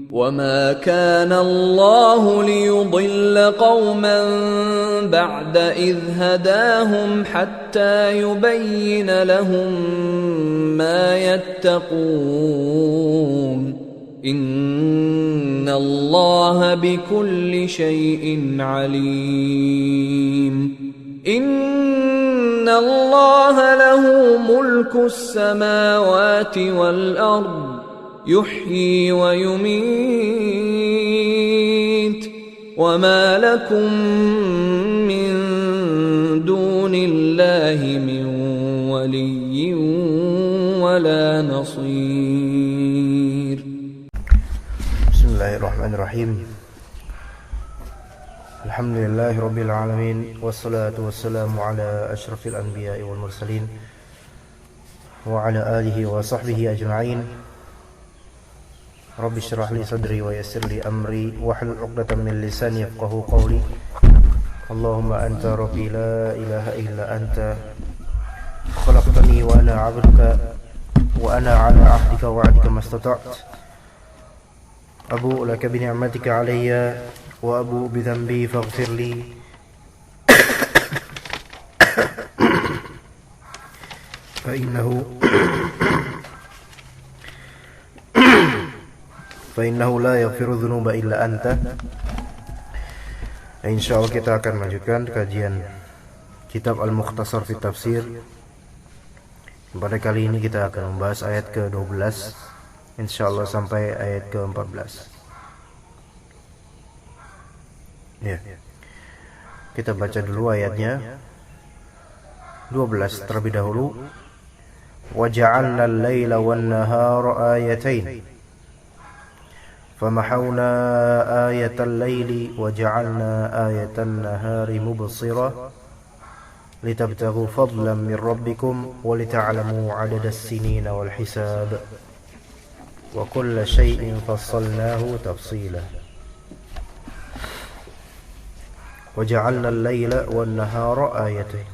وما كان الله ليضل قوما بعد إذ هداهم حتى يبين لهم ما يتقون إن الله بكل شيء عليم إن الله له ملك السماوات والأرض يحيي ويميت وما لكم من دون الله من ولي ولا نصير. بسم الله الرحمن الرحيم. الحمد لله رب العالمين والصلاة والسلام على أشرف الأنبياء والمرسلين وعلى آله وصحبه أجمعين. رب اشرح لي صدري ويسر لي أمري واحلل عقدة من لساني يفقهوا قولي. اللهم أنت ربي لا إله إلا أنت خلقتني وأنا عبدك وأنا على عهدك ووعدك ما استطعت. أبوء لك بنعمتك علي وأبوء بذنبي فاغفر لي فإنه لا يغفر الذنوب إلا أنت. Insyaallah kita akan melanjutkan kajian kitab Al-Mukhtasar fi Tafsir. Pada kali ini kita akan membahas ayat ke-12 insyaallah sampai ayat ke-14. Ya. Kita baca dulu ayatnya 12 terlebih dahulu. Wa ja'alna al-laila wan-nahara ayatain فمحونا آية الليل وجعلنا آية النهار مبصرة لتبتغوا فضلا من ربكم ولتعلموا عدد السنين والحساب وكل شيء فصلناه تفصيلا وجعلنا الليل والنهار آيتين.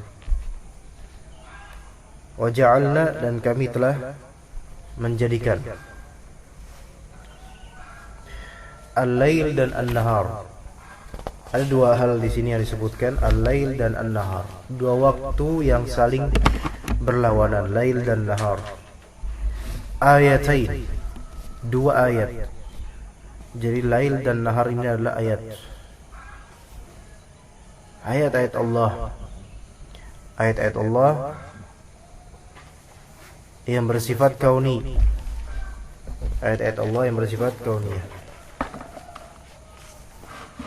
وجعلنا dan kami telah menjadikan Al-Lail dan An-Nahar. Ada dua hal di sini yang disebutkan, Al-Lail dan An-Nahar. Dua waktu yang saling berlawanan, Lail dan Nahar. Ayatain, dua ayat. Jadi Lail dan Nahar ini adalah ayat. Ayat-ayat Allah. Ayat-ayat Allah yang bersifat kauni. Ayat-ayat Allah yang bersifat kauniyah.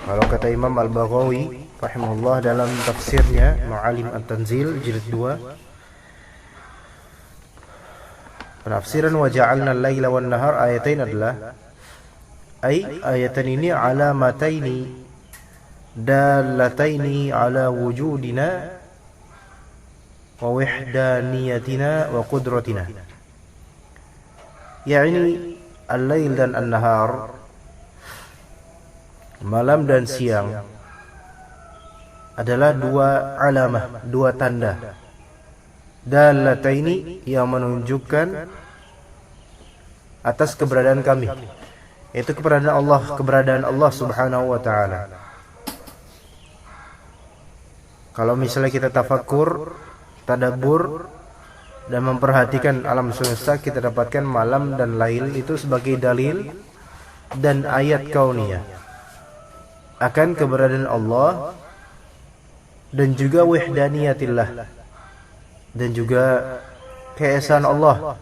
Kalau kata Imam Al-Baghawi rahimahullah dalam tafsirnya Ma'alim At-Tanzil jilid 2, penafsiran wa ja'alna al-laila wan-nahar ayatain adalah ayatan ini alamataini dalataini ala wujudina wa wihdaniyatina wa qudratina. Yani al-lail dan an-nahar, malam dan siang, adalah dua alamah, dua tanda dalataini yang menunjukkan atas keberadaan kami, yaitu keberadaan Allah Subhanahu wa taala. Kalau misalnya kita tafakkur, tadabbur dan memperhatikan alam semesta, kita dapatkan malam dan lail itu sebagai dalil dan ayat kauniyah akan keberadaan Allah dan juga wahdaniyatillah dan juga keesaan Allah,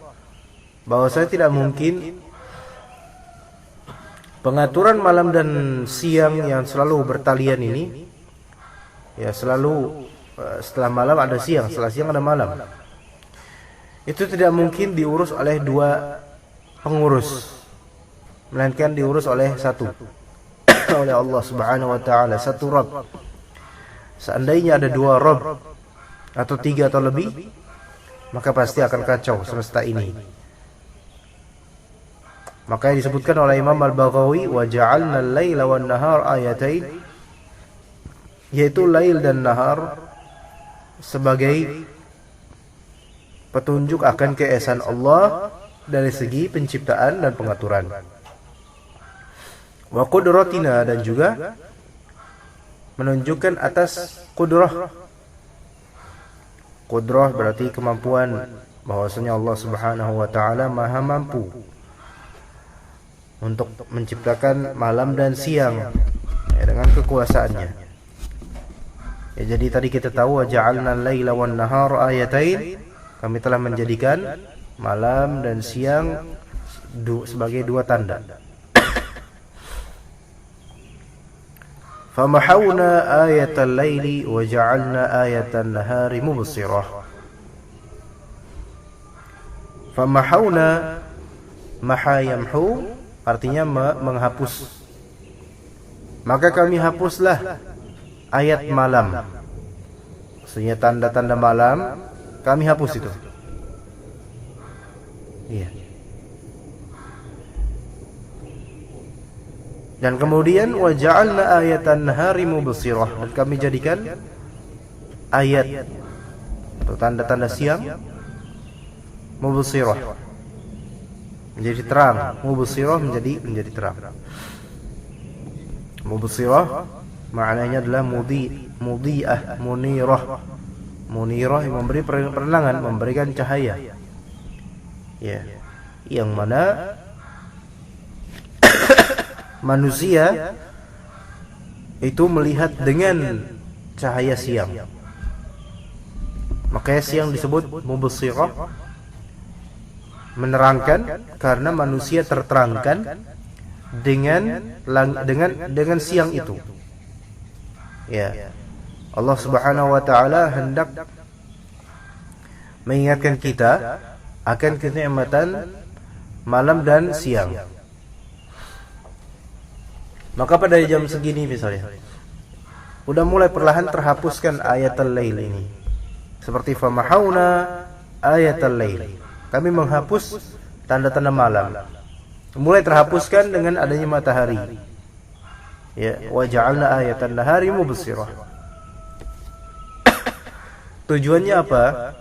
bahwasanya tidak mungkin pengaturan malam dan siang yang selalu bertalian ini, ya selalu setelah malam ada siang, setelah siang ada malam, itu tidak mungkin diurus oleh dua pengurus, melainkan diurus oleh satu, oleh Allah Subhanahu wa taala, satu Rabb. Seandainya ada dua Rabb atau tiga atau lebih, maka pasti akan kacau semesta ini. Maka disebutkan oleh Imam Al-Baghawi wa ja'alna al-laila wan-nahar ayatain, yaitu lail dan nahar sebagai petunjuk akan keesaan Allah dari segi penciptaan dan pengaturan. Wa qudratina, dan juga menunjukkan atas qudrah. Qudrah berarti kemampuan, bahwasanya Allah Subhanahu wa taala Maha mampu untuk menciptakan malam dan siang ya, dengan kekuasaannya. Ya, jadi tadi kita tahu waja'alna al-laila wan nahara ayatain, kami telah menjadikan malam dan siang sebagai dua tanda. Famahawna ayatal laili wa ja'alna ayatan nahari mubsirah. Famahawna, maha yamhu artinya menghapus. Maka kami hapuslah ayat malam. Maksudnya tanda-tanda malam kami hapus itu. Iya. Dan kemudian wa ja'alna ayatan nahari mubsirah, dan kami jadikan ayat atau tanda-tanda siang mubsirah, menjadi terang. Mubsirah menjadi terang. Mubsirah maknanya adalah mudhi'ah, munirah. Munirah yang memberi penerangan, memberikan cahaya. Ya, yang mana manusia itu melihat dengan cahaya siang. Makanya siang disebut mubsirah, menerangkan, karena manusia terterangkan dengan siang itu. Ya. Allah Subhanahu wa taala hendak mengingatkan kita akan kenikmatan malam dan siang. Maka pada jam segini misalnya udah mulai perlahan terhapuskan ayatul lail ini. Seperti famahawna ayatul lail, kami menghapus tanda-tanda malam. Mulai terhapuskan dengan adanya matahari. Ya, wa ja'alna ayatan nahari mubsirah. Tujuannya apa?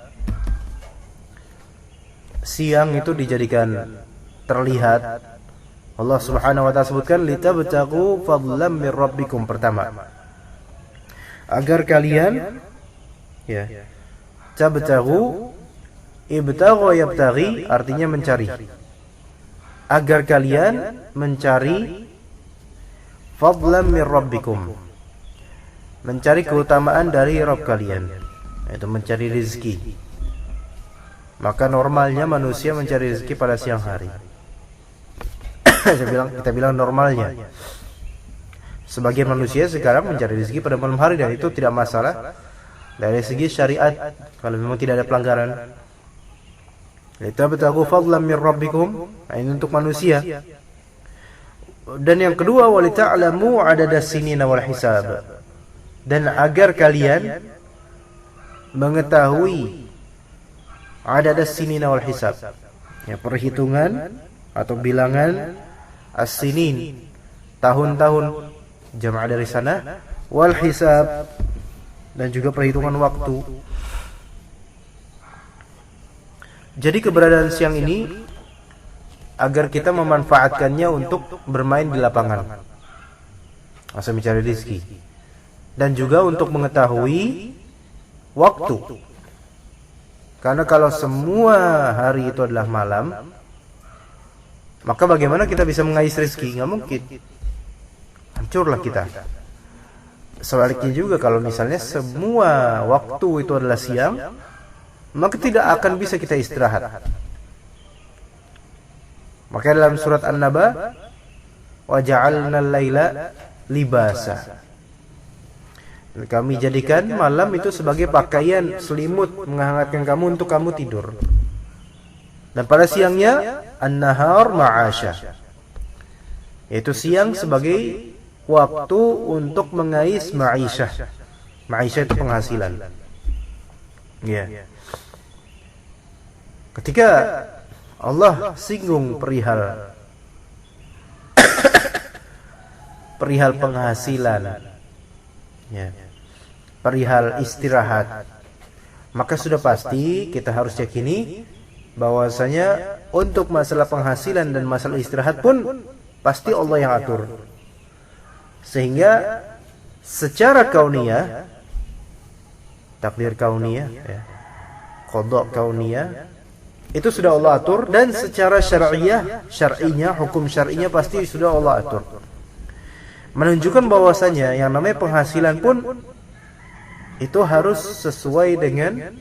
Siang itu dijadikan terlihat. Allah Subhanahu wa taala sebutkan litabtaghu fadlan min rabbikum, pertama, agar kalian ya, tabtaghu, ibtagha yabtaghi artinya mencari, agar kalian mencari fadlan min rabbikum, mencari keutamaan dari Rabb kalian, yaitu mencari rezeki. Maka normalnya manusia mencari rezeki pada siang hari. Kita bilang normalnya. Sebagian manusia sekarang mencari rezeki pada malam hari, dan itu tidak masalah dari segi syariat kalau memang tidak ada pelanggaran. Litabtaghu fadlan min rabbikum, ini untuk manusia. Dan yang kedua, walita'lamu adadas sinina wal hisab, dan agar kalian mengetahui adadas sinina wal hisab, ya, perhitungan atau bilangan as-sinin, tahun-tahun, jamaah dari sana, wal hisab, dan juga perhitungan waktu. Jadi keberadaan siang ini agar kita memanfaatkannya untuk bermain di lapangan, asal mencari rezeki, dan juga untuk mengetahui waktu. Karena kalau semua hari itu adalah malam, maka bagaimana kita bisa mengais rezeki? Nggak mungkin, hancurlah kita. Sebaliknya juga, kalau misalnya semua waktu itu adalah siang, maka tidak akan bisa kita istirahat. Maka dalam surat An-Naba, wa ja'alna al-laila libasa, kami jadikan malam itu sebagai pakaian selimut menghangatkan kamu untuk kamu tidur. Dan pada siangnya an-nahar ma'asya, yaitu siang sebagai waktu untuk mengais ma'isyah. Ma'isyah itu penghasilan. Ya. Ketika Allah singgung perihal penghasilan, ya, perihal istirahat, maka sudah pasti kita harus yakini bahwasanya untuk masalah penghasilan dan masalah istirahat pun pasti Allah yang atur. Sehingga secara kauniyah, takdir kauniyah, ya, qada kauniyah, itu sudah Allah atur, dan secara syar'inya, hukum syar'inya pasti sudah Allah atur. Menunjukkan bahwasanya yang namanya penghasilan pun itu harus sesuai dengan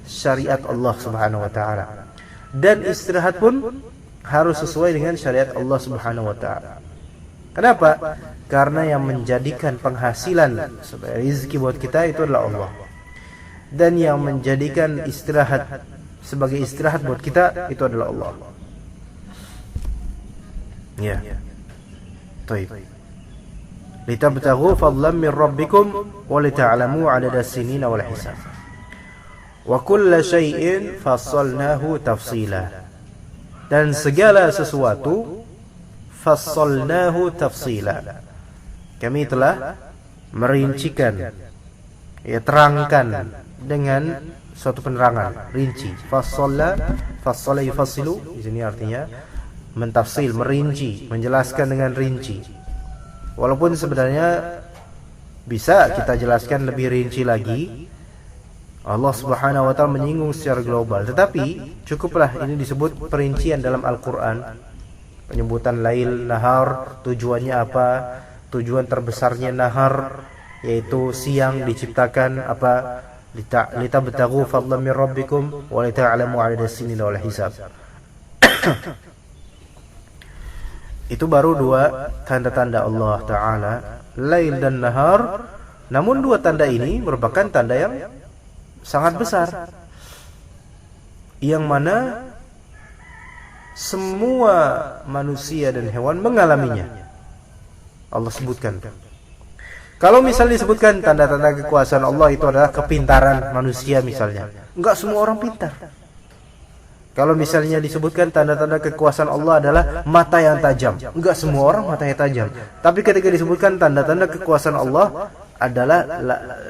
syariat Allah Subhanahu wa taala. Dan istirahat pun harus sesuai dengan syariat Allah Subhanahu wa taala. Kenapa? Karena yang menjadikan penghasilan sebagai rezeki buat kita itu adalah Allah. Dan yang menjadikan istirahat sebagai istirahat buat kita itu adalah Allah. Ya. Baik. Litabtaghu fadlan min rabbikum wa lita'lamu 'adada as-sinina wal hisab. Wa kulla syai'in fassalnahu tafsila. Dan segala sesuatu fassalnahu tafsila. Kami telah merincikan, ya, terangkan dengan suatu penerangan rinci. Fassala yufassilu, di sini artinya mentafsil, merinci, menjelaskan dengan rinci. Walaupun sebenarnya bisa kita jelaskan lebih rinci lagi. Allah Subhanahu wa taala menyinggung secara global, tetapi cukuplah ini disebut perincian dalam Al-Qur'an. Penyebutan lail, nahar, tujuannya apa? Tujuan terbesarnya nahar, yaitu siang diciptakan apa? Litabtaghu fadlan min rabbikum wa lita'lamu 'adada as-sinina wal hisab. Itu baru dua tanda-tanda Allah Ta'ala, lail dan nahar. Namun dua tanda ini merupakan tanda yang sangat besar, yang mana semua manusia dan hewan mengalaminya. Allah sebutkan. Kalau misalnya disebutkan tanda-tanda kekuasaan Allah itu adalah kepintaran manusia misalnya, enggak semua orang pintar. Kalau misalnya disebutkan tanda-tanda kekuasaan Allah adalah mata yang tajam, enggak semua orang matanya tajam. Tapi ketika disebutkan tanda-tanda kekuasaan Allah adalah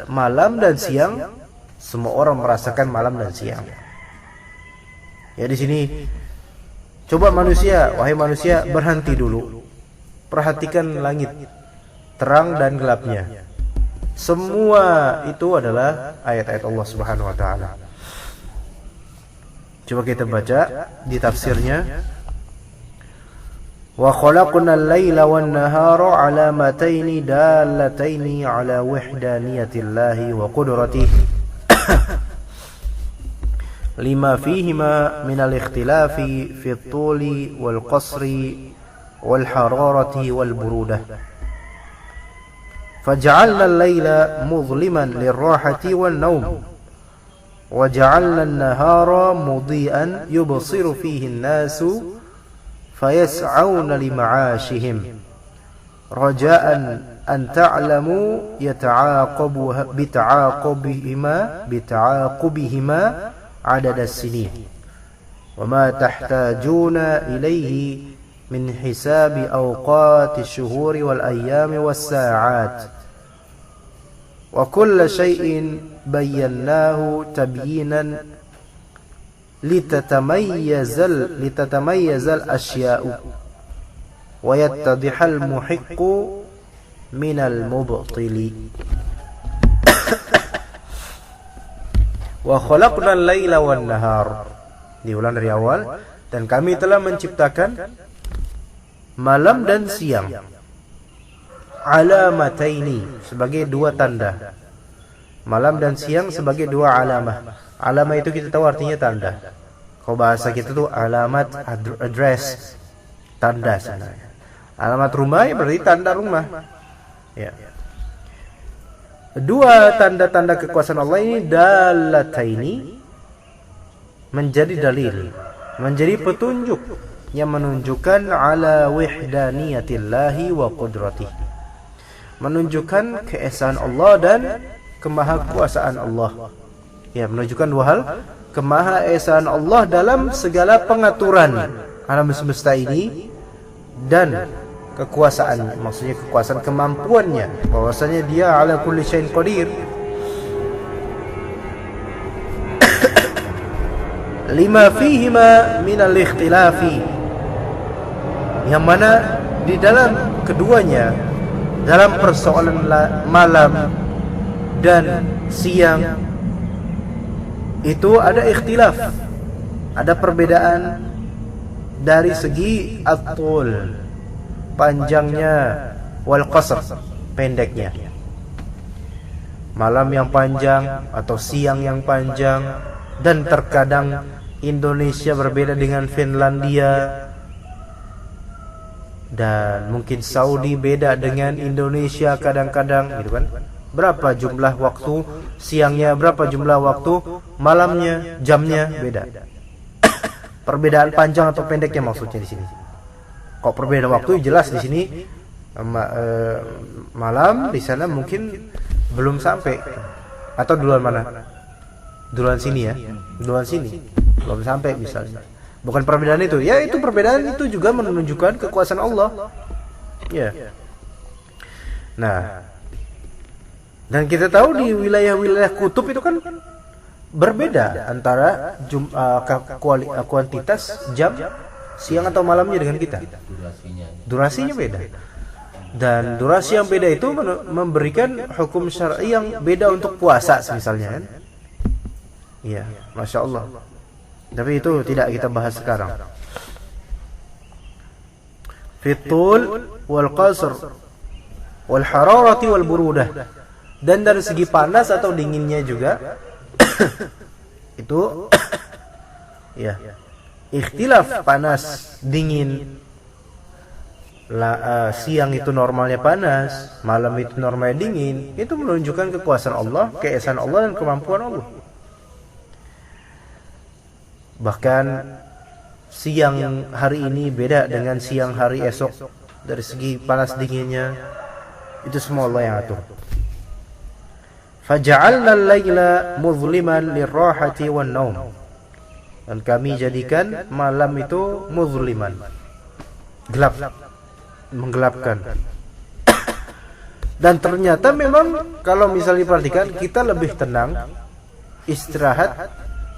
malam dan siang, semua orang merasakan malam dan siang. Ya, di sini coba manusia, wahai manusia, berhenti dulu. Perhatikan langit, terang dan gelapnya. Semua itu adalah ayat-ayat Allah Subhanahu wa taala. Coba kita baca di tafsirnya. Wa khalaqnal laila wan nahara 'alamataini dallataini 'ala wahdaniyatillahi wa qudratihi lima fihima minal ikhtilafi fi at-tuli wal qasri wal hararati wal burudah. Faj'alna al-laila mudhliman lirrahati wan naum. وجعلنا النهار مضيئا يبصر فيه الناس فيسعون لمعاشهم رجاء أن تعلموا بتعاقبهما عدد السنين وما تحتاجون إليه من حساب أوقات الشهور والأيام والساعات وكل شيء بيناه تبيينا لتتميز الأشياء ويتضح المحق من المبطل. وخلقنا الليل والنهار. Diulang dari awal. Dan kami telah menciptakan malam dan siang. Alamataini, sebagai dua tanda. Malam dan siang sebagai dua alamah. Alamah itu kita tahu artinya tanda. Kalau bahasa kita tuh alamat, address, tanda sebenarnya. Alamat rumah ya berarti tanda rumah. Ya. Dua tanda-tanda kekuasaan Allah ini dalataini, menjadi dalil, menjadi petunjuk yang menunjukkan ala wahdaniyatillahi wa qudratihi, menunjukkan keesaan Allah dan kemahakuasaan Allah. Ya, menunjukkan dua hal, kemahaesaan Allah dalam segala pengaturan alam semesta ini dan kekuasaan, maksudnya kekuasaan kemampuannya, bahwasanya dia ala kulli syai'in qadir. Lima fihima minal ikhtilafi, yang mana di dalam keduanya dalam persoalan malam dan siang itu ada ikhtilaf, ada perbedaan dari segi at-tul, panjangnya, wal qasr, pendeknya. Malam yang panjang atau siang yang panjang, dan terkadang Indonesia berbeda dengan Finlandia, dan mungkin Saudi beda dengan Indonesia kadang-kadang, gitu kan? Berapa jumlah waktu siangnya, berapa jumlah waktu malamnya, jamnya beda. Perbedaan panjang atau pendeknya maksudnya di sini. Kok perbedaan waktu jelas di sini, malam di sana mungkin belum sampai, atau duluan mana? Duluan sini ya, duluan sini belum sampai misalnya. Bukan perbedaan itu, ya itu perbedaan itu juga menunjukkan kekuasaan Allah. Ya. Nah, dan kita tahu di wilayah-wilayah kutub itu kan berbeda antara kuantitas jam siang atau malamnya dengan kita. Durasinya beda. Dan durasi yang beda itu memberikan hukum syar'i yang beda untuk puasa misalnya kan. Iya, Masya Allah. Tapi itu tidak kita bahas sekarang. Fitul wal qasr wal hararati wal burudah. Dan dari segi panas atau dinginnya juga itu ya, ikhtilaf panas dingin. Siang itu normalnya panas, malam itu normalnya dingin. Itu menunjukkan kekuasaan Allah, keesaan Allah, dan kemampuan Allah. Bahkan siang hari ini beda dengan siang hari esok dari segi panas dinginnya. Itu semua Allah yang atur. Faja'alna al-laila muzliman lirrahati wan naum. Dan kami jadikan malam itu muzliman, gelap, menggelapkan. Dan ternyata memang kalau misalnya diperhatikan, kita lebih tenang istirahat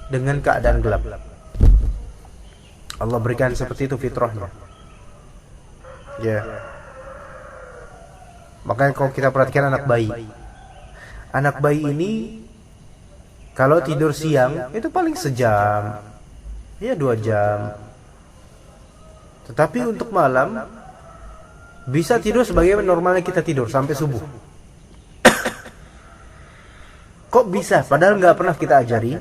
dengan keadaan gelap. Allah berikan seperti itu fitrahnya. Ya. Makanya kalau kita perhatikan anak bayi ini kalau tidur siang itu paling sejam, ya 2 jam. Tetapi untuk malam bisa tidur sebagaimana normalnya kita tidur sampai subuh. Kok bisa? Padahal nggak pernah kita ajari.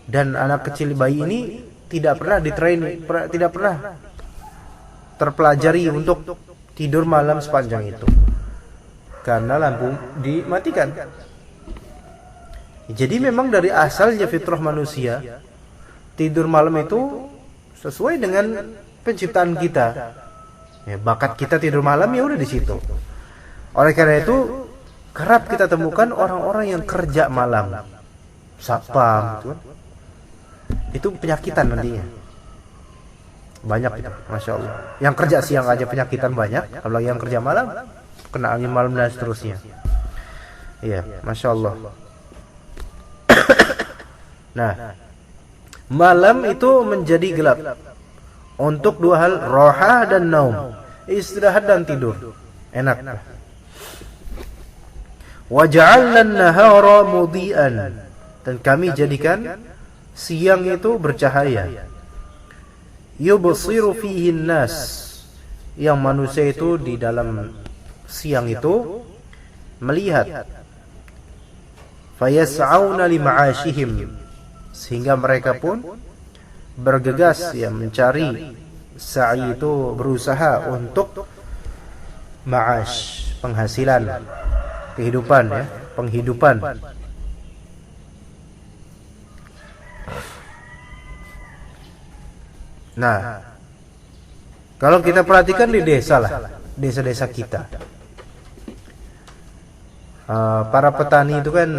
Dan anak kecil bayi ini tidak pernah ditraining, tidak pernah terpelajari untuk tidur malam sepanjang itu, karena lampu dimatikan. Jadi memang dari asalnya fitrah manusia, tidur malam itu sesuai dengan penciptaan kita. Ya, bakat kita tidur malam ya udah di situ. Oleh karena itu kerap kita temukan orang-orang yang kerja malam, satpam, gitu kan. Itu penyakitan nantinya. Banyak itu, Masya Allah. Yang kerja siang aja penyakitan banyak, kalau yang kerja malam kena angin malam dan seterusnya. Iya, Masya Allah. Nah, malam itu menjadi gelap untuk 2 hal, roha dan naum, istirahat dan tidur, enak. Waja'alna an-nahara mudhi'an, dan kami jadikan siang itu bercahaya. Yubsiru fihi an-nas, yang manusia itu di dalam siang itu melihat. Fayas'auna lima'ashihim, sehingga mereka pun bergegas ya mencari, sa'i itu berusaha untuk ma'ash, penghasilan, kehidupan ya, penghidupan. Nah, kalau kita perhatikan di desa lah, desa-desa kita, para petani itu kan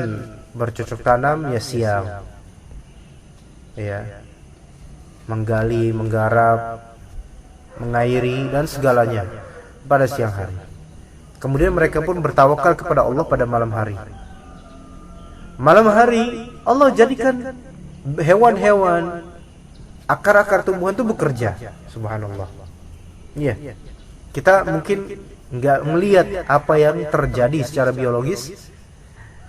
bercocok tanam ya siang, ya, menggali, menggarap, mengairi dan segalanya pada siang hari. Kemudian mereka pun bertawakal kepada Allah pada malam hari. Malam hari Allah jadikan hewan-hewan, akar-akar tumbuhan itu bekerja. Subhanallah. Iya. Kita mungkin nggak melihat apa yang terjadi secara biologis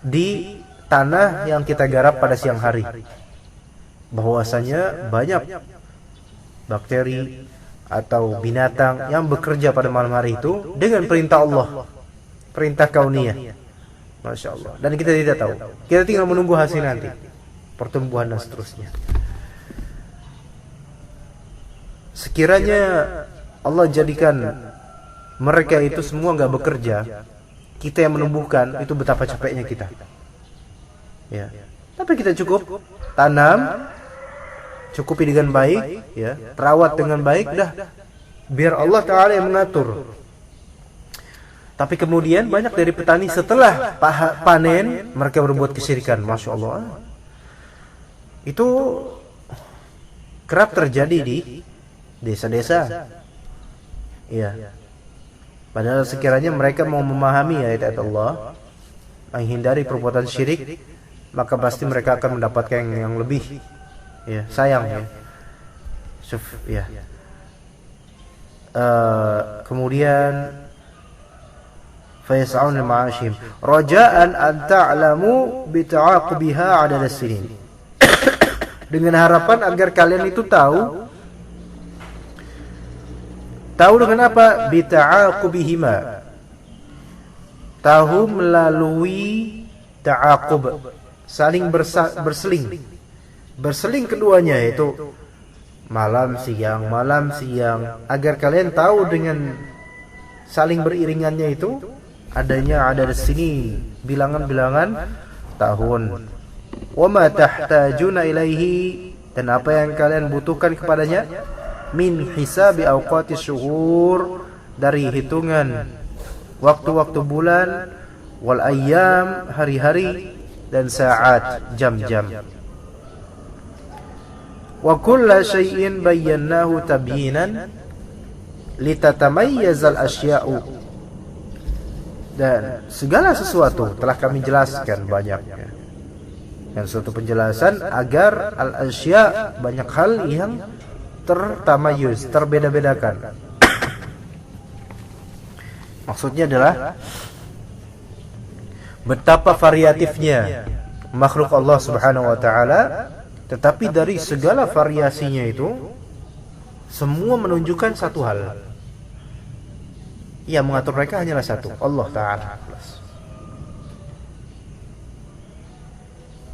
di tanah yang kita garap pada siang hari, bahwasanya banyak bakteri atau binatang yang bekerja pada malam hari itu dengan perintah Allah, perintah kauniyah. Masya Allah. Dan kita tidak tahu, kita tinggal menunggu hasil nanti, pertumbuhan dan seterusnya. Sekiranya Allah jadikan mereka itu semua nggak bekerja, kita yang menumbuhkan, itu betapa capeknya kita. Ya. Tapi kita cukup tanam, cukupi dengan baik, ya, rawat dengan baik, dah. Biar Allah Ta'ala yang mengatur. Tapi kemudian banyak dari petani setelah panen mereka berbuat kesyirikan. Masya Allah. Itu kerap terjadi di desa-desa. Iya. Padahal sekiranya mereka mau memahami ayat-ayat Allah, menghindari perbuatan syirik, maka pasti mereka akan mendapatkan yang lebih, ya, sayang, ya. Ya. Kemudian fayas'un ma'ashim raja'an an ta'lamu bi ta'aqubiha 'adad as-sinin. Dengan harapan agar kalian itu tahu dengan apa? Bi ta'aqubihima. Tahu melalui ta'aqub, saling berseling. Berseling keduanya, yaitu malam siang, agar kalian tahu dengan saling beriringannya itu adanya ada di sini bilangan-bilangan tahun. Wa ma tahtajuna ilaihi, dan apa yang kalian butuhkan kepadanya, min hisabi awqati syuhur, dari hitungan waktu-waktu bulan, wal ayyam, hari-hari, dan saat, jam-jam. Wa kulla syai'in bayyanahu tabyinan litatamayyazal asya'u, dan segala sesuatu telah kami jelaskan banyaknya, dan suatu penjelasan agar al-asya', banyak hal yang tertamayuz, terbeda-bedakan. Maksudnya adalah betapa variatifnya makhluk Allah Subhanahu wa taala, tetapi dari segala variasinya itu semua menunjukkan satu hal. Yang mengatur mereka hanyalah satu, Allah Ta'ala.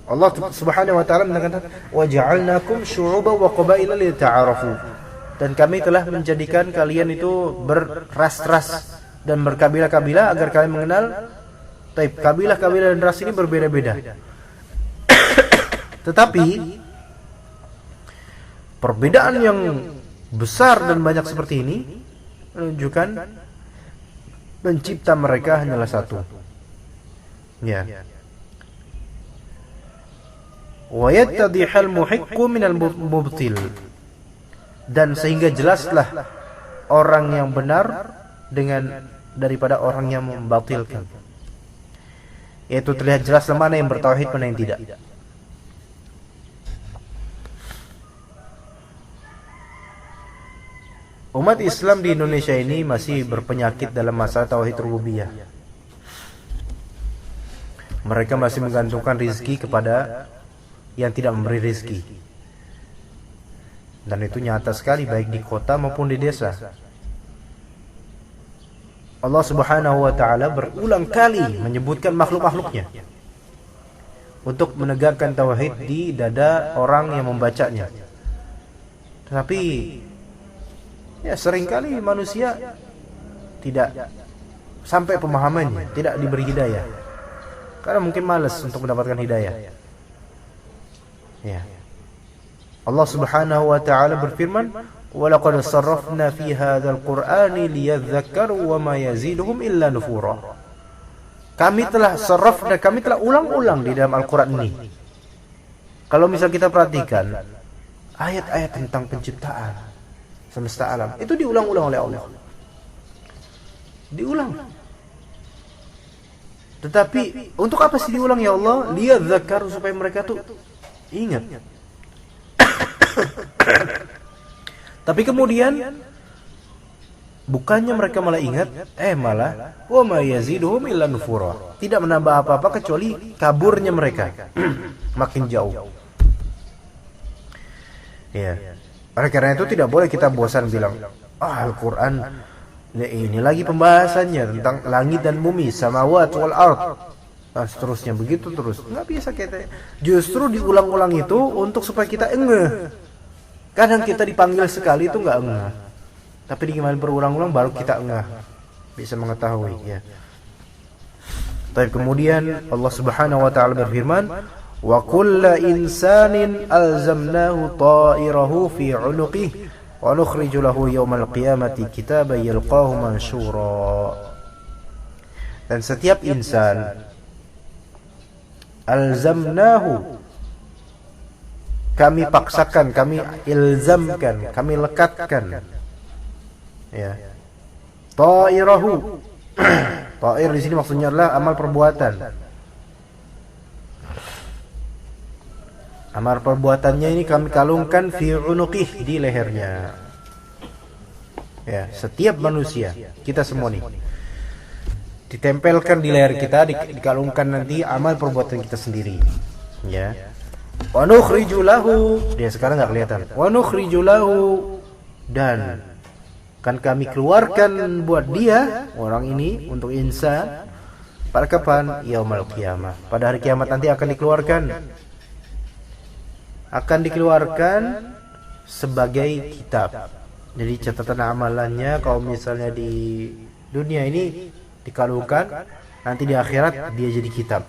Allah Subhanahu wa taala mengatakan, "Wa ja'alnakum syu'uban wa qabaila lita'arafu." Dan kami telah menjadikan kalian itu berras-ras dan berkabilah-kabilah agar kalian mengenal. Taib, kabilah-kabilah dan ras ini berbeda-beda. Tetapi perbedaan yang besar dan banyak seperti ini menunjukkan pencipta mereka hanyalah satu. Ya. Wa yattadihal muhiqqu minal mubtil, dan sehingga jelaslah orang yang benar dengan daripada orang yang membatilkan, yaitu terlihat jelas mana yang bertauhid mana yang tidak. Umat Islam di Indonesia ini masih berpenyakit dalam masalah tauhid rububiyah. Mereka masih menggantungkan rizki kepada yang tidak memberi rizki, dan itu nyata sekali baik di kota maupun di desa. Allah Subhanahu wa taala berulang kali menyebutkan makhluk-makhluknya untuk menegakkan tauhid di dada orang yang membacanya. Tetapi ya seringkali manusia tidak sampai pemahamannya, tidak diberi hidayah, karena mungkin malas untuk mendapatkan hidayah. Ya. Allah Subhanahu wa taala berfirman, "Wa laqad sarrafna fi hadzal qur'ani liyadhakkaru wa ma yaziduhum illa nufura." Kami telah sarrafna, kami telah ulang-ulang di dalam Al-Qur'an ini. Kalau misal kita perhatikan ayat-ayat tentang penciptaan semesta alam, itu diulang-ulang oleh Allah. Diulang. Tetapi untuk apa sih diulang ya Allah? Liyadhakkaru, supaya mereka tuh ingat. Tapi kemudian Bukannya mereka malah ingat, malah wa ma yaziduhum illa nufura. Tidak menambah apa-apa kecuali kaburnya mereka. Makin jauh. Ya. Oleh karena itu tidak boleh kita bosan bilang, Al-Qur'an ini lagi pembahasannya tentang langit dan bumi, samawat wal ard. Nah, seterusnya begitu terus. Enggak bisa kita. Justru diulang-ulang itu untuk supaya kita engeh. Kadang kita dipanggil sekali itu enggak engeh. Tapi gimana berulang-ulang baru kita engah, bisa mengetahui ya. Tapi kemudian Allah Subhanahu wa taala berfirman, "Wa kullu insanin alzamnahu ta'irahu fi 'unuqihi wa nukhriju lahu yawmal qiyamati kitaban yalqahu manshura." Dan setiap insan alzamnahu, kami paksakan, kami ilzamkan, kami lekatkan. Ya. Ta'irahu. Ta'ir di sini maksudnya adalah amal perbuatan. Amal perbuatannya ini kami kalungkan fi unuqih, di lehernya. Ya, setiap manusia, kita semua nih. Ditempelkan di leher kita, dikalungkan nanti amal perbuatan kita sendiri. Ya. Wa nukhriju lahu, dia sekarang enggak kelihatan. Wa nukhriju lahu, dan kan kami keluarkan buat dia, orang ini, untuk insan, pada kapan? Yaumul qiyamah, pada hari kiamat nanti akan dikeluarkan. Akan dikeluarkan sebagai kitab. Jadi catatan amalannya kalau misalnya di dunia ini dikalungkan, nanti di akhirat dia jadi kitab,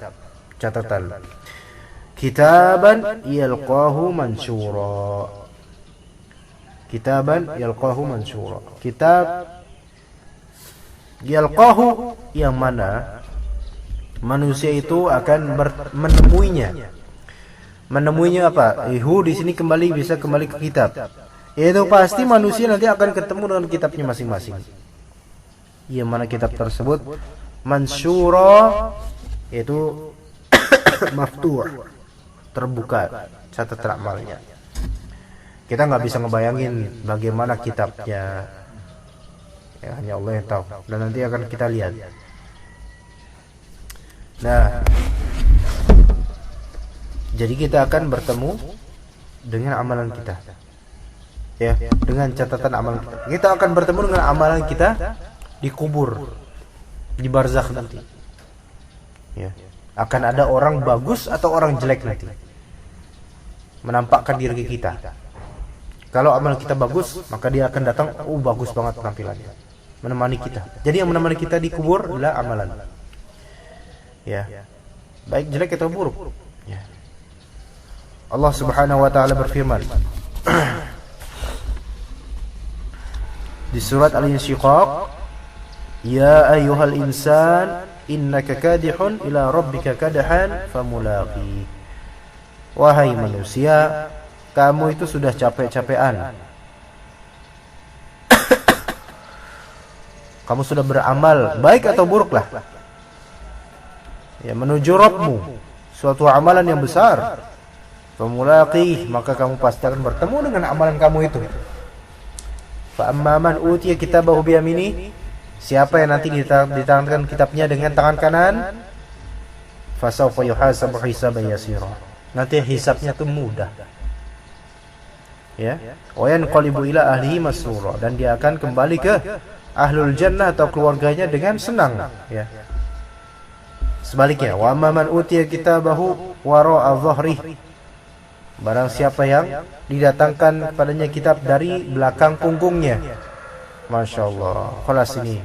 catatan. Kitaban yalqahu mansyura. Kitaban yalqahu mansyura. Kitab yalqahu yang mana manusia itu akan menemuinya. Menemuinya apa? Di sini bisa kembali ke kitab. Yaitu pasti manusia nanti akan ketemu dengan kitabnya masing-masing. Yang mana kitab tersebut mansyura, yaitu maftuh, terbuka catatan amalnya. Kita nggak bisa ngebayangin bagaimana kitabnya, ya hanya Allah yang tahu. Dan nanti akan kita lihat. Nah, jadi kita akan bertemu dengan amalan kita, ya, dengan catatan amalan kita. Kita akan bertemu dengan amalan kita di kubur, di barzakh nanti. Ya, akan ada orang bagus atau orang jelek nanti, menampakkan diri kita. Kalau amal kita bagus, maka dia akan datang, bagus banget penampilannya, menemani kita. Jadi yang menemani kita di kubur adalah amalan. Ya. Baik jelek atau buruk. Ya. Allah Subhanahu wa taala berfirman di surat Al-Insyiqaq, "Ya ayyuhal insan, innaka kadihun ila rabbika kadahan famulaqi." Wahai manusia, kamu itu sudah capek-capean. Kamu sudah beramal, baik atau buruk lah, ya, menuju Rabbmu, suatu amalan yang besar. Famulaqih, maka kamu pasti akan bertemu dengan amalan kamu itu. Fa amma man utiya kitabahu biyamini, siapa yang nanti ditangankan kitabnya dengan tangan kanan, fasawfa yuhasabu hisaban yasira, nanti hisabnya itu mudah. Ya, wa yanqalibu ila ahlihi masrura, dan dia akan kembali ke ahlul jannah atau keluarganya dengan senang, ya. Sebaliknya, wa man utiya kitabahu wara'a dhahri, barang siapa yang didatangkan kepadanya kitab dari belakang punggungnya, Masya Allah, kelas ini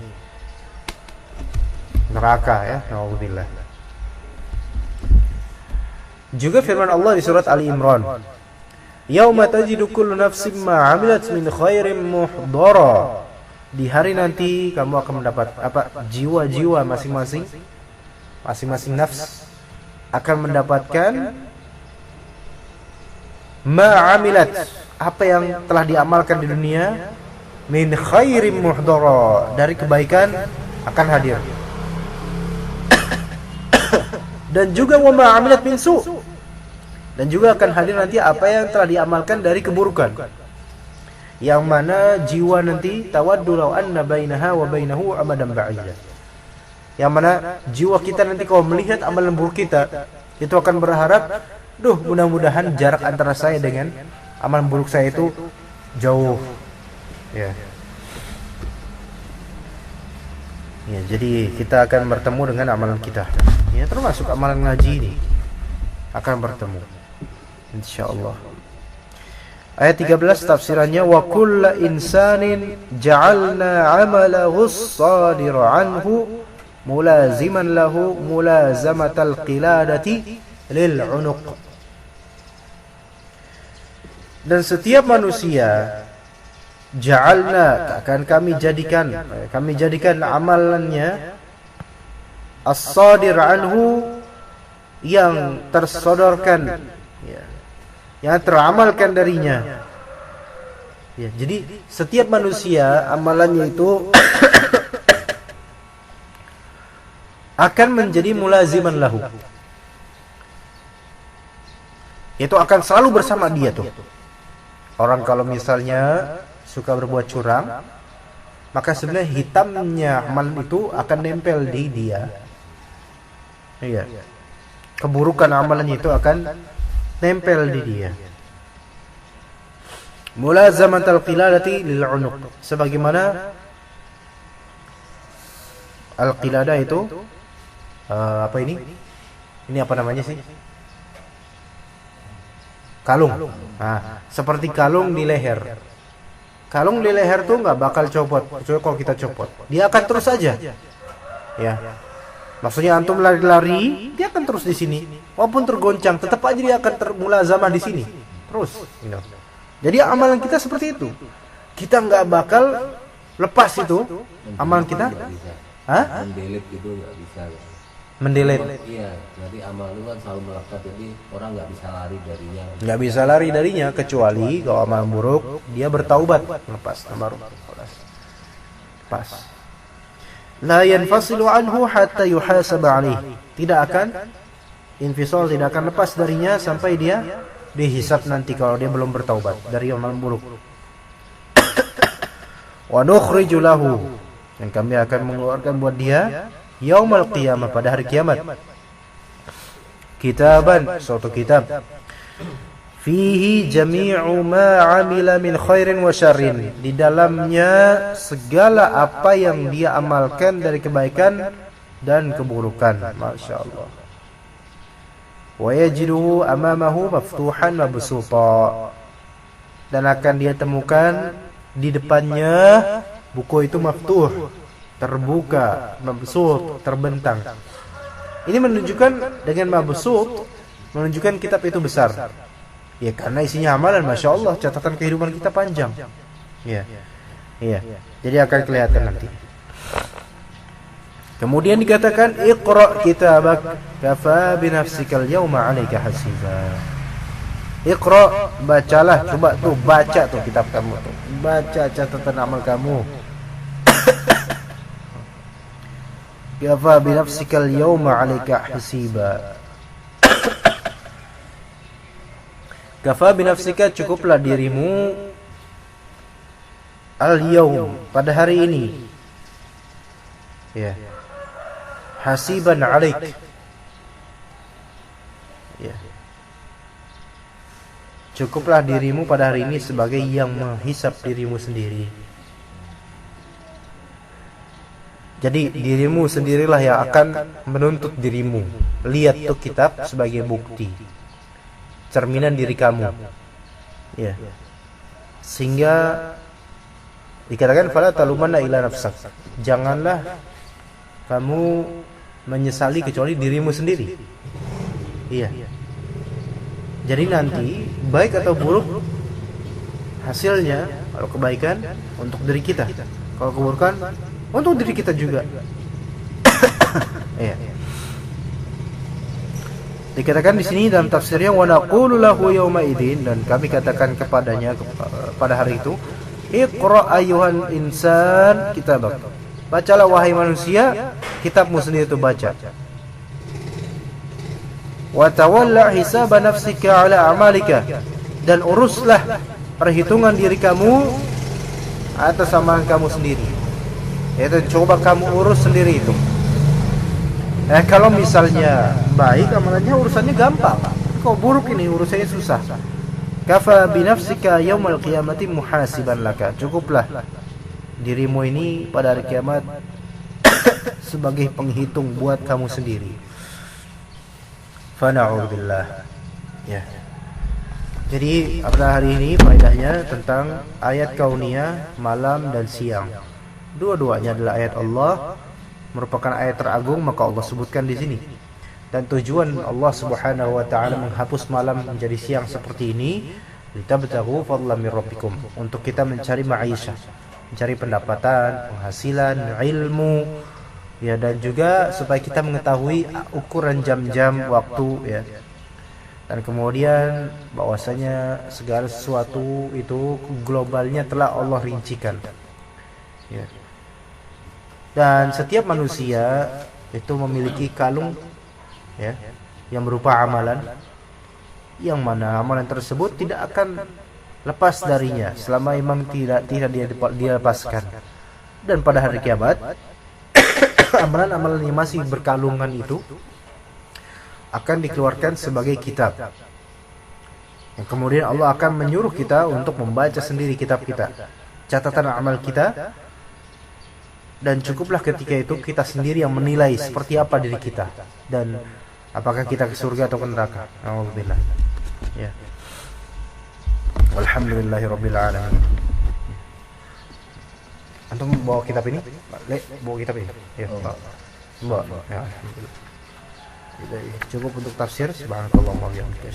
neraka, ya, naudzubillah. Juga firman Allah di surat Ali Imran, yauma tajidu kullu nafsin ma 'amilat min khairin muhdara, di hari nanti kamu akan mendapat jiwa-jiwa masing-masing nafs akan mendapatkan ma'amilat, apa yang telah diamalkan di dunia, min khairin muhdara, dari kebaikan akan hadir. Dan juga wa ma'amilat min su', dan juga akan hadir nanti apa yang telah diamalkan dari keburukan. yang mana jiwa nanti tawaddu law anna bainaha wa bainahu amadan ba'ida. Yang mana jiwa kita nanti kalau melihat amalan buruk kita itu akan berharap, duh mudah-mudahan jarak antara saya dengan amalan buruk saya itu jauh. Ya. Ya, jadi kita akan bertemu dengan amalan kita. Ya, termasuk amalan ngaji ini akan bertemu insyaallah. Ayat 13 tafsirannya, wa kullu insanin ja'alna 'amalahu as-sadir 'anhu mulaziman lahu mulazamatal qiladati lil 'unuq. Dan setiap manusia ja'alna, akan kami jadikan amalannya as-sadir anhu, yang tersodorkan, ya, yang teramalkan darinya. Ya, jadi setiap manusia amalannya itu akan menjadi mulaziman lahu. Itu akan selalu bersama dia tuh. Orang kalau misalnya suka berbuat curang, maka sebenarnya hitamnya amalan itu akan nempel di dia. Iya. Keburukan amalannya itu akan nempel di dia. Mulazamatul qiladati lil 'unuq. Sebagaimana al-qilada itu apa ini? Ini apa namanya sih? Kalung. Nah, seperti kalung di leher. Kalung di leher tuh nggak bakal copot, kecuali kalau kita copot. Dia akan terus saja. Ya. Maksudnya antum lari-lari, dia akan terus di sini. Walaupun tergoncang, tetap aja dia akan termulazamah di sini. Terus. Jadi amalan kita seperti itu. Kita nggak bakal lepas itu amalan kita. Hah? Mendelete gitu nggak bisa. Mendelete. Iya, jadi amal itu kan selalu melekat, jadi orang nggak bisa lari darinya. Nggak bisa lari darinya, kecuali kalau amal buruk dia bertaubat, lepas baru pas. La yanfasilu anhu hatta yuhasab alaih. Tidak akan infisal, tidak akan lepas darinya sampai dia dihisab nanti kalau dia belum bertaubat dari amal buruk. Wa nukhriju lahu, yang kami akan mengeluarkan buat dia yaumal qiyamah, pada hari kiamat, kitaban, suatu kitab, fihi jami'u ma 'amila min khairin wa syarrin, di dalamnya segala apa yang dia amalkan dari kebaikan dan keburukan. Masyaallah. Wa yajiduhu amamahu maftuhan mabsuta, dan akan dia temukan di depannya buku itu maftuh, terbuka, mabsut, terbentang. Ini menunjukkan dengan mabsut, menunjukkan kitab itu besar. Ya, karena isinya amalan, Masya Allah, catatan kehidupan kita panjang. Ya, iya. Jadi akan kelihatan nanti. Kemudian dikatakan, Iqra' kitabak kafa binafsikal yawma 'alaika hasiba. Iqra', bacalah, coba tuh baca tuh kitab kamu tuh. Baca catatan amal kamu. Kafa binafsikal yawma 'alaika hasiba. Kafa binafsika, cukuplah dirimu al-yawm, pada hari ini, ya, hasiban 'alaik, ya, cukuplah dirimu pada hari ini sebagai yang menghisap dirimu sendiri. Jadi dirimu sendirilah yang akan menuntut dirimu. Lihat tuh kitab sebagai bukti, cerminan diri kamu, ya. Sehingga dikatakan fala talumanna ila nafsak, janganlah kamu menyesali kecuali dirimu sendiri. Iya. Jadi nanti baik atau buruk hasilnya, kalau kebaikan untuk diri kita, kalau keburukan untuk diri kita juga. Iya. Dikatakan di sini dalam tafsirnya, wa naqulu lahu yauma idzin, dan kami katakan kepadanya pada hari itu, Iqra ayyuhal insan kitabak, bacalah wahai manusia kitabmu sendiri itu baca. Wa tawalla hisaba nafsika ala amalika, dan uruslah perhitungan diri kamu atas amalan kamu sendiri. Yaitu coba kamu urus sendiri itu. Kalau misalnya baik amalannya, urusannya gampang. Kok buruk ini urusannya susah. Kafa binafsika yaumal qiyamati muhasiban laka. Cukuplah dirimu ini pada hari kiamat sebagai penghitung buat kamu sendiri. Fa na'udzubillah. Ya. Jadi pada hari ini faedahnya tentang ayat kauniyah malam dan siang. Dua-duanya adalah ayat Allah, merupakan ayat teragung, maka Allah sebutkan di sini. Dan tujuan Allah Subhanahu wa taala menghapus malam menjadi siang seperti ini, litabtaghu fadlan min rabbikum, untuk kita mencari ma'isyah, mencari pendapatan, penghasilan, ilmu, ya, dan juga supaya kita mengetahui ukuran jam-jam waktu, ya. Dan kemudian bahwasanya segala sesuatu itu globalnya telah Allah rincikan, ya. Dan setiap manusia itu memiliki kalung, ya, yang berupa amalan, yang mana amalan tersebut tidak akan lepas darinya selama imam tidak dia lepaskan. Dan pada hari kiamat amalan-amalan yang masih berkalungan itu akan dikeluarkan sebagai kitab, yang kemudian Allah akan menyuruh kita untuk membaca sendiri kitab kita, catatan amal kita. Dan cukuplah ketika itu kita sendiri yang menilai seperti apa diri kita dan apakah kita ke surga atau ke neraka. Alhamdulillah. Ya. Walhamdulillahirabbil alamin. Antum bawa kitab ini? Bawa kitab ini. Ya, bawa. Ya, alhamdulillah. Jadi cukup untuk tafsir. Subhanallah wa bihamdihi.